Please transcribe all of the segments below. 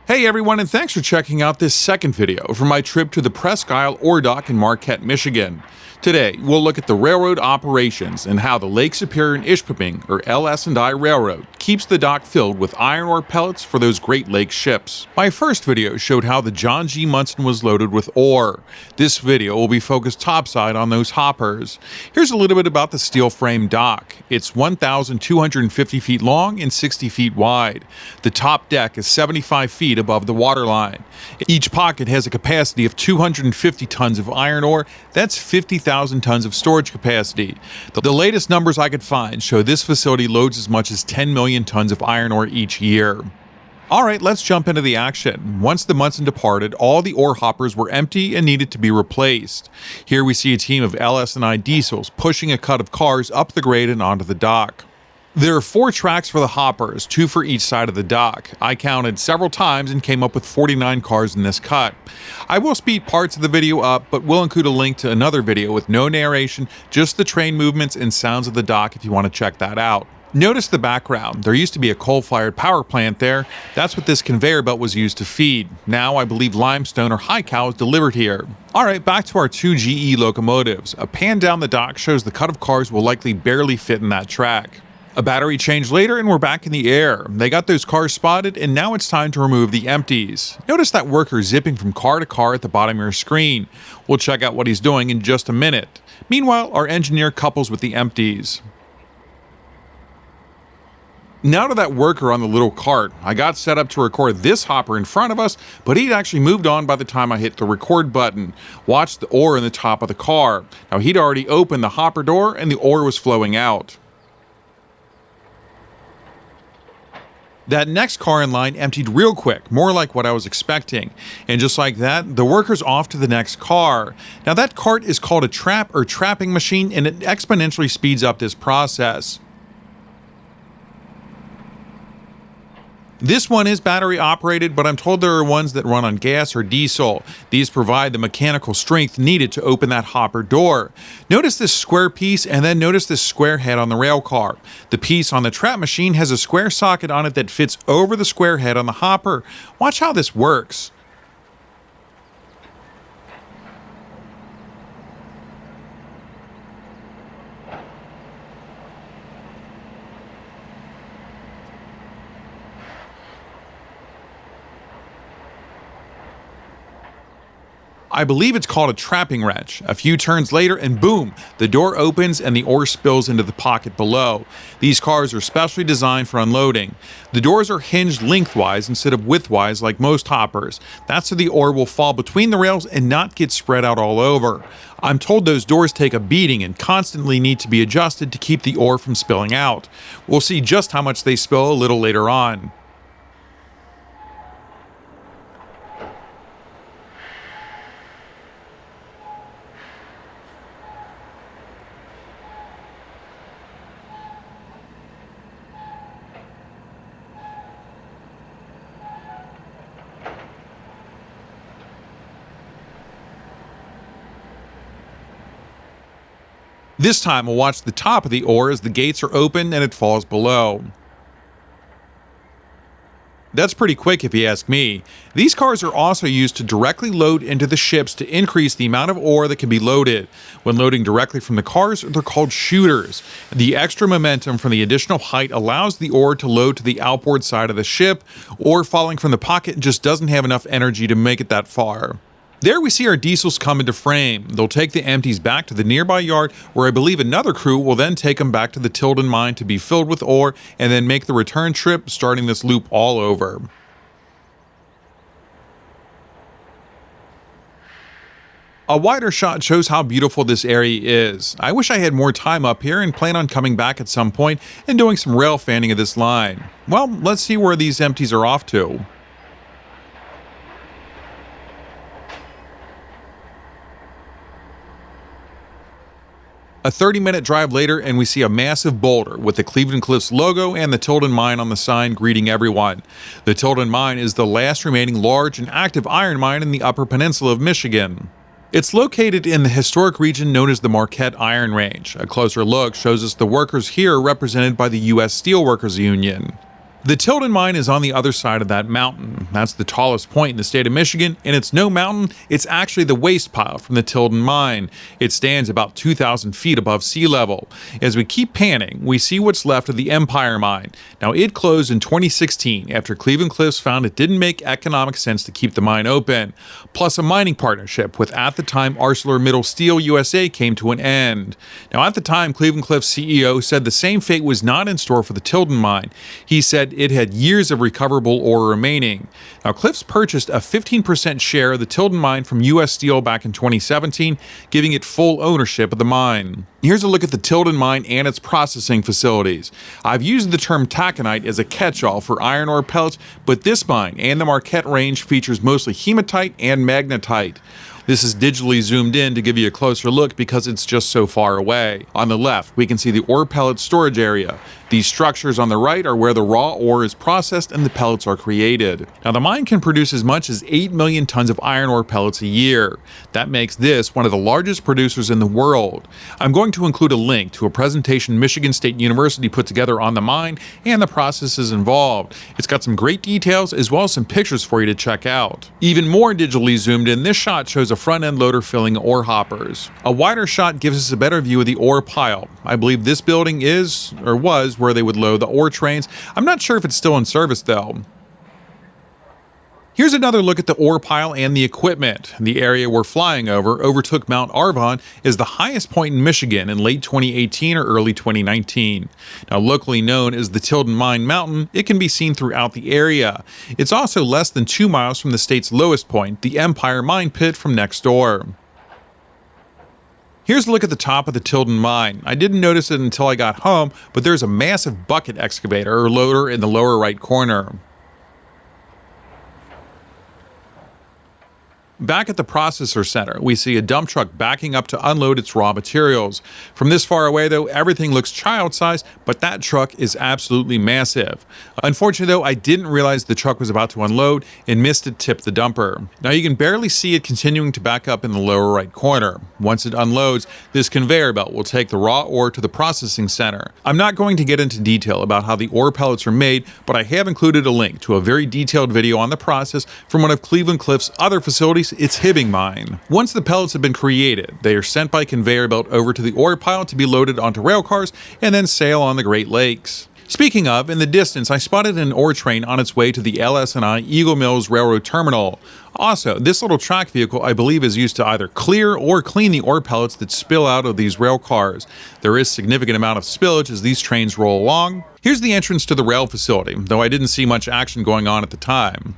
Hey everyone, and thanks for checking out this second video from my trip to the Presque Isle Ore Dock in Marquette, Michigan. Today, we'll look at the railroad operations and how the Lake Superior and Ishpeming, or LS&I Railroad, keeps the dock filled with iron ore pellets for those Great Lakes ships. My first video showed how the John G. Munson was loaded with ore. This video will be focused topside on those hoppers. Here's a little bit about the steel frame dock. It's 1,250 feet long and 60 feet wide. The top deck is 75 feet above the waterline. Each pocket has a capacity of 250 tons of iron ore. That's 50,000 tons of storage capacity. The latest numbers I could find show this facility loads as much as 10 million tons of iron ore each year. Alright, let's jump into the action. Once the Munson departed, all the ore hoppers were empty and needed to be replaced. Here we see a team of LS&I diesels pushing a cut of cars up the grade and onto the dock. There are 4 tracks for the hoppers, 2 for each side of the dock. I counted several times and came up with 49 cars in this cut. I will speed parts of the video up, but will include a link to another video with no narration, just the train movements and sounds of the dock if you want to check that out. Notice the background. There used to be a coal-fired power plant there. That's what this conveyor belt was used to feed. Now I believe limestone or high-cal is delivered here. Alright, back to our 2 GE locomotives. A pan down the dock shows the cut of cars will likely barely fit in that track. A battery change later and we're back in the air. They got those cars spotted and now it's time to remove the empties. Notice that worker zipping from car to car at the bottom of your screen. We'll check out what he's doing in just a minute. Meanwhile, our engineer couples with the empties. Now to that worker on the little cart. I got set up to record this hopper in front of us, but he'd actually moved on by the time I hit the record button. Watch the ore in the top of the car. Now he'd already opened the hopper door and the ore was flowing out. That next car in line emptied real quick, more like what I was expecting. And just like that, the worker's off to the next car. Now that cart is called a trap or trapping machine and it exponentially speeds up this process. This one is battery operated, but I'm told there are ones that run on gas or diesel. These provide the mechanical strength needed to open that hopper door. Notice this square piece and then notice this square head on the rail car. The piece on the trap machine has a square socket on it that fits over the square head on the hopper. Watch how this works. I believe it's called a trapping wrench. A few turns later and boom, the door opens and the ore spills into the pocket below. These cars are specially designed for unloading. The doors are hinged lengthwise instead of widthwise like most hoppers. That's so the ore will fall between the rails and not get spread out all over. I'm told those doors take a beating and constantly need to be adjusted to keep the ore from spilling out. We'll see just how much they spill a little later on. This time we'll watch the top of the ore as the gates are opened and it falls below. That's pretty quick if you ask me. These cars are also used to directly load into the ships to increase the amount of ore that can be loaded. When loading directly from the cars, they're called shooters. The extra momentum from the additional height allows the ore to load to the outboard side of the ship, or falling from the pocket just doesn't have enough energy to make it that far. There we see our diesels come into frame. They'll take the empties back to the nearby yard where I believe another crew will then take them back to the Tilden Mine to be filled with ore and then make the return trip, starting this loop all over. A wider shot shows how beautiful this area is. I wish I had more time up here and plan on coming back at some point and doing some rail fanning of this line. Well, let's see where these empties are off to. A 30-minute drive later and we see a massive boulder with the Cleveland Cliffs logo and the Tilden Mine on the sign greeting everyone. The Tilden Mine is the last remaining large and active iron mine in the Upper Peninsula of Michigan. It's located in the historic region known as the Marquette Iron Range. A closer look shows us the workers here represented by the U.S. Steelworkers Union. The Tilden Mine is on the other side of that mountain. That's the tallest point in the state of Michigan, and it's no mountain, it's actually the waste pile from the Tilden Mine. It stands about 2,000 feet above sea level. As we keep panning, we see what's left of the Empire Mine. Now, it closed in 2016 after Cleveland-Cliffs found it didn't make economic sense to keep the mine open. Plus, a mining partnership with, at the time, ArcelorMittal Steel USA came to an end. Now, at the time, Cleveland-Cliffs CEO said the same fate was not in store for the Tilden Mine. He said it had years of recoverable ore remaining. Now, Cliffs purchased a 15% share of the Tilden Mine from U.S. Steel back in 2017, giving it full ownership of the mine. Here's a look at the Tilden Mine and its processing facilities. I've used the term taconite as a catch-all for iron ore pellets, but this mine and the Marquette range features mostly hematite and magnetite. This is digitally zoomed in to give you a closer look because it's just so far away. On the left, we can see the ore pellet storage area. These structures on the right are where the raw ore is processed and the pellets are created. Now, the mine can produce as much as 8 million tons of iron ore pellets a year. That makes this one of the largest producers in the world. I'm going to include a link to a presentation Michigan State University put together on the mine and the processes involved. It's got some great details as well as some pictures for you to check out. Even more digitally zoomed in, this shot shows a front-end loader filling ore hoppers. A wider shot gives us a better view of the ore pile. I believe this building is, or was, where they would load the ore trains. I'm not sure if it's still in service though. Here's another look at the ore pile and the equipment. The area we're flying over overtook Mount Arvon as the highest point in Michigan in late 2018 or early 2019. Now, locally known as the Tilden Mine Mountain, it can be seen throughout the area. It's also less than 2 miles from the state's lowest point, the Empire Mine Pit from next door. Here's a look at the top of the Tilden Mine. I didn't notice it until I got home, but there's a massive bucket excavator or loader in the lower right corner. Back at the processor center, we see a dump truck backing up to unload its raw materials. From this far away though, everything looks child-sized, but that truck is absolutely massive. Unfortunately though, I didn't realize the truck was about to unload and missed it tip the dumper. Now you can barely see it continuing to back up in the lower right corner. Once it unloads, this conveyor belt will take the raw ore to the processing center. I'm not going to get into detail about how the ore pellets are made, but I have included a link to a very detailed video on the process from one of Cleveland-Cliffs' other facilities, its Hibbing Mine. Once the pellets have been created, they are sent by conveyor belt over to the ore pile to be loaded onto rail cars and then sail on the Great Lakes. Speaking of, in the distance, I spotted an ore train on its way to the LS&I Eagle Mills Railroad Terminal. Also, this little track vehicle I believe is used to either clear or clean the ore pellets that spill out of these rail cars. There is significant amount of spillage as these trains roll along. Here's the entrance to the rail facility, though I didn't see much action going on at the time.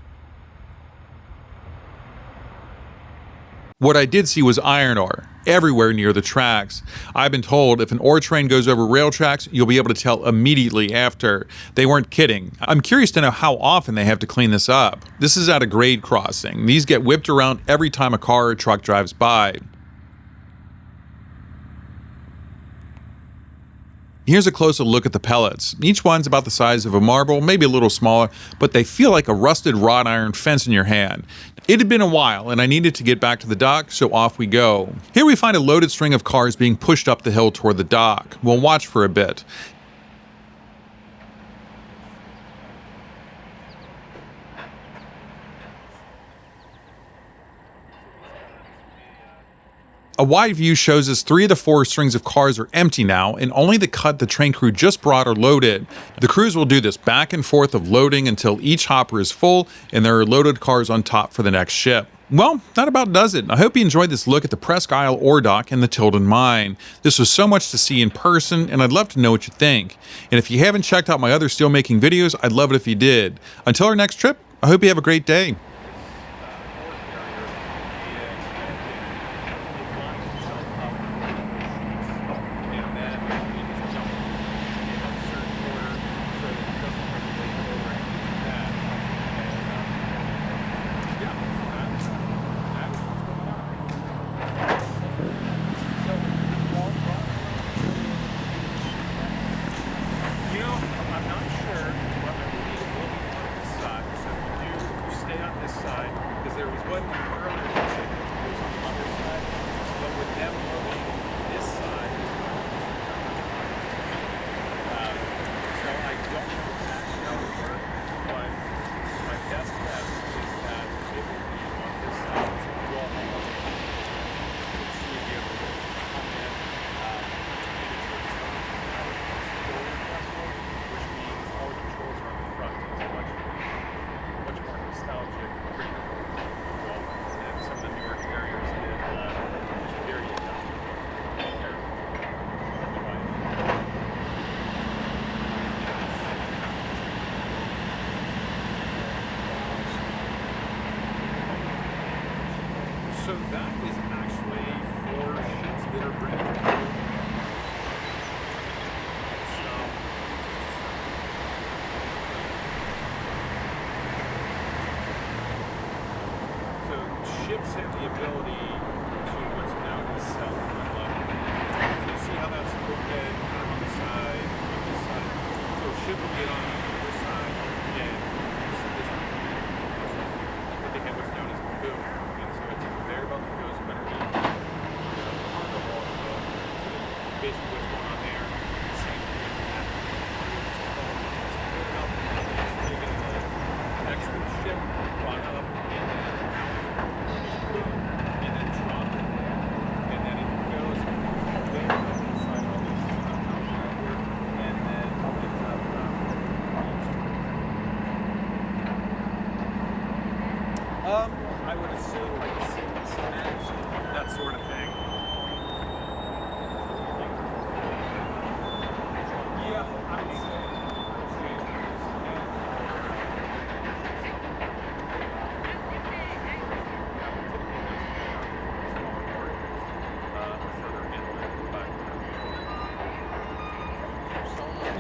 What I did see was iron ore everywhere near the tracks. I've been told if an ore train goes over rail tracks, you'll be able to tell immediately after. They weren't kidding. I'm curious to know how often they have to clean this up. This is at a grade crossing. These get whipped around every time a car or truck drives by. Here's a closer look at the pellets. Each one's about the size of a marble, maybe a little smaller, but they feel like a rusted wrought iron fence in your hand. It had been a while, and I needed to get back to the dock, so off we go. Here we find a loaded string of cars being pushed up the hill toward the dock. We'll watch for a bit. A wide view shows us 3 of the 4 strings of cars are empty now, and only the cut the train crew just brought are loaded. The crews will do this back and forth of loading until each hopper is full, and there are loaded cars on top for the next ship. Well, that about does it. I hope you enjoyed this look at the Presque Isle Ore Dock and the Tilden Mine. This was so much to see in person, and I'd love to know what you think. And if you haven't checked out my other steelmaking videos, I'd love it if you did. Until our next trip, I hope you have a great day. So that is actually 4 ships that are bringing. So ships have the ability to what's known as self-unload. So you see how that's bulkhead kind of on the side, on this side. So a ship will get on the other side, and but they have what's known as a boom. And so it's a conveyor belt that goes underneath the cargo hold of the boat. So basically what's going on there, the same thing as that. It's conveyor belt, it's taking the next to the ship, brought up, and then and then drop it there, and then it goes there inside all these houses right here, and then ends up I would assume like cement, that sort of thing. Yeah, I would say.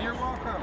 You're welcome.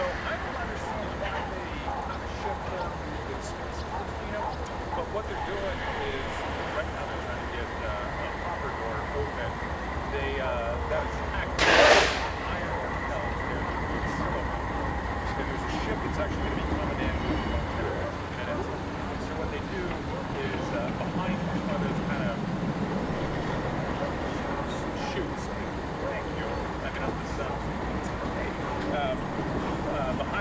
I don't understand why they kind of shift them with space between them, but what they're doing is, right now they're trying to get a hopper door open. That is active iron ore pellets there to do the silo house. And there's a ship that's actually going to be coming in and so what they do is behind one of those kind of chutes. Thank you. I mean, not the sun. Behind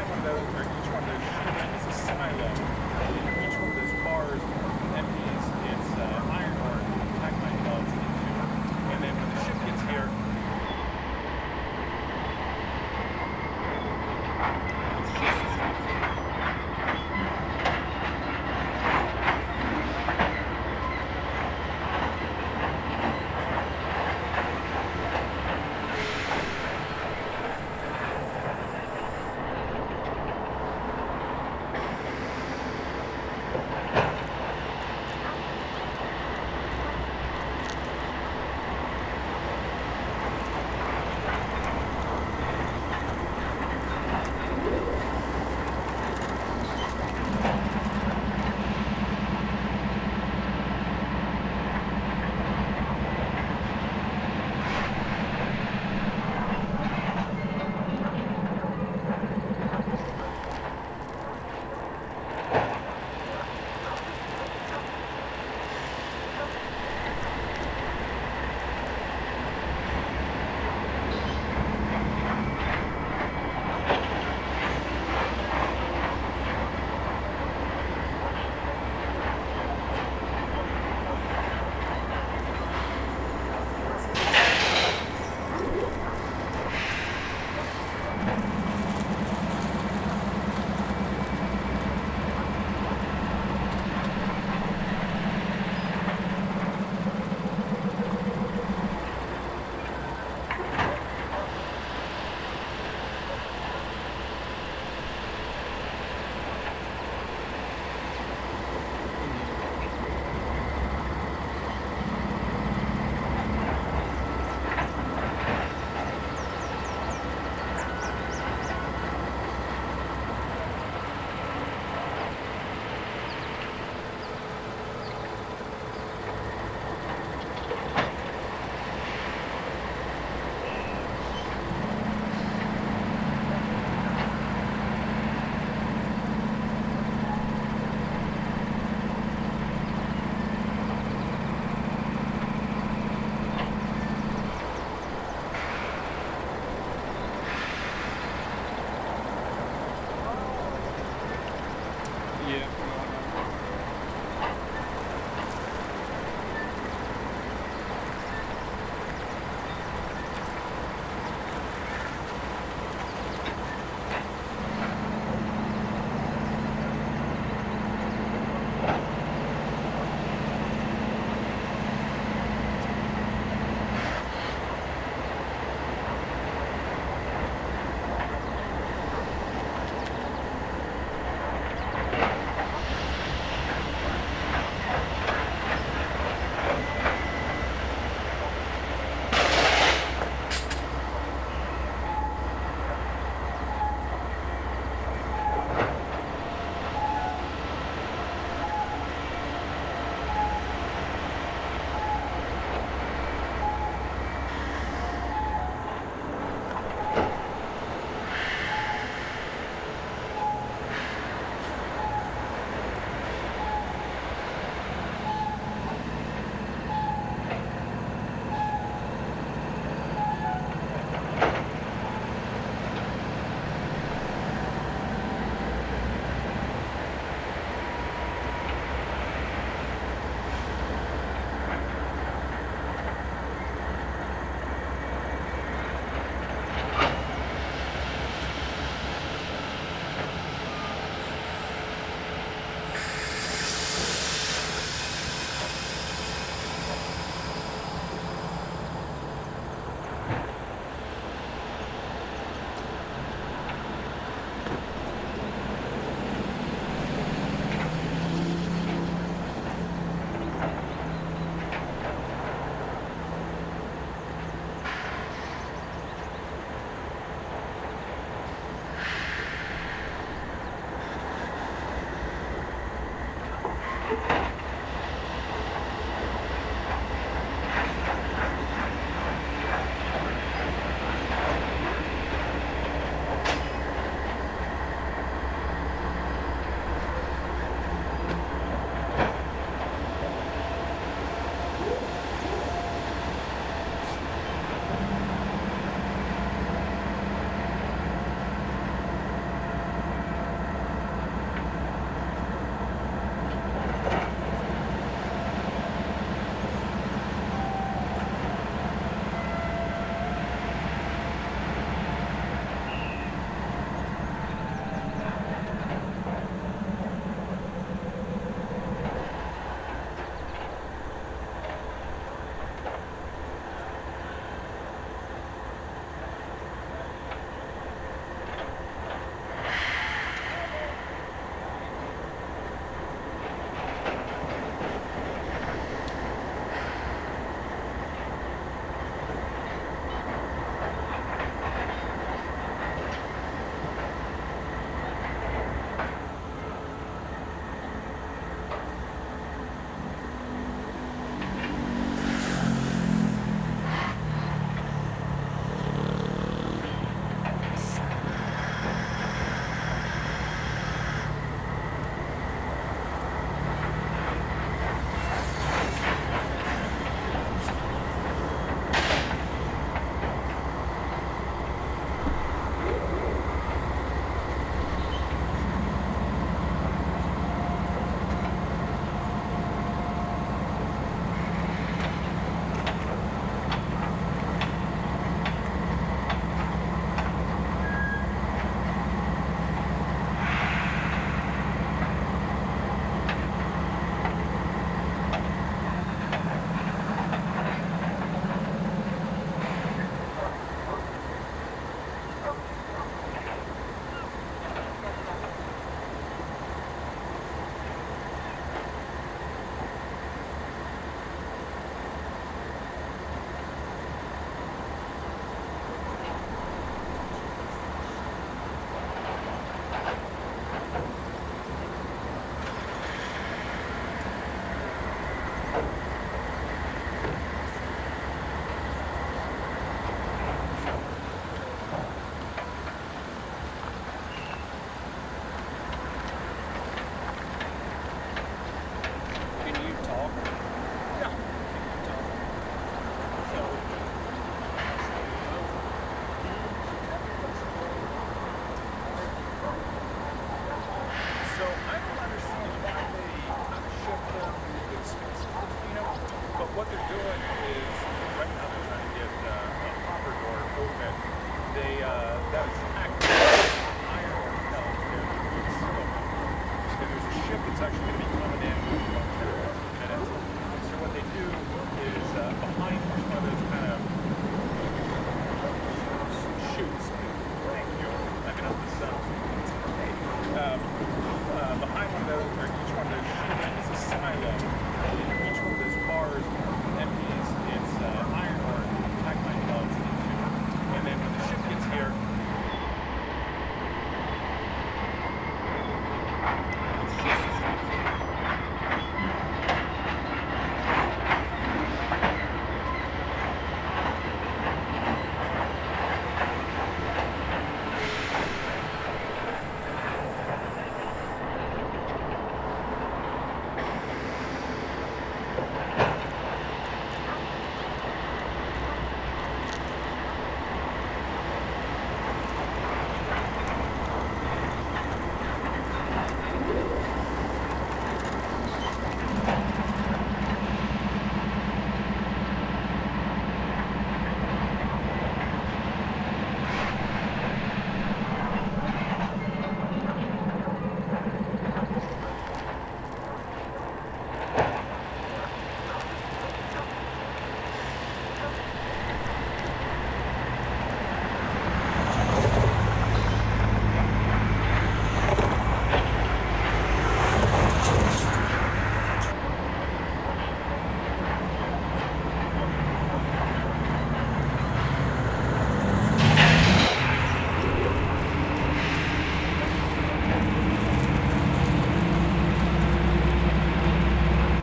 that is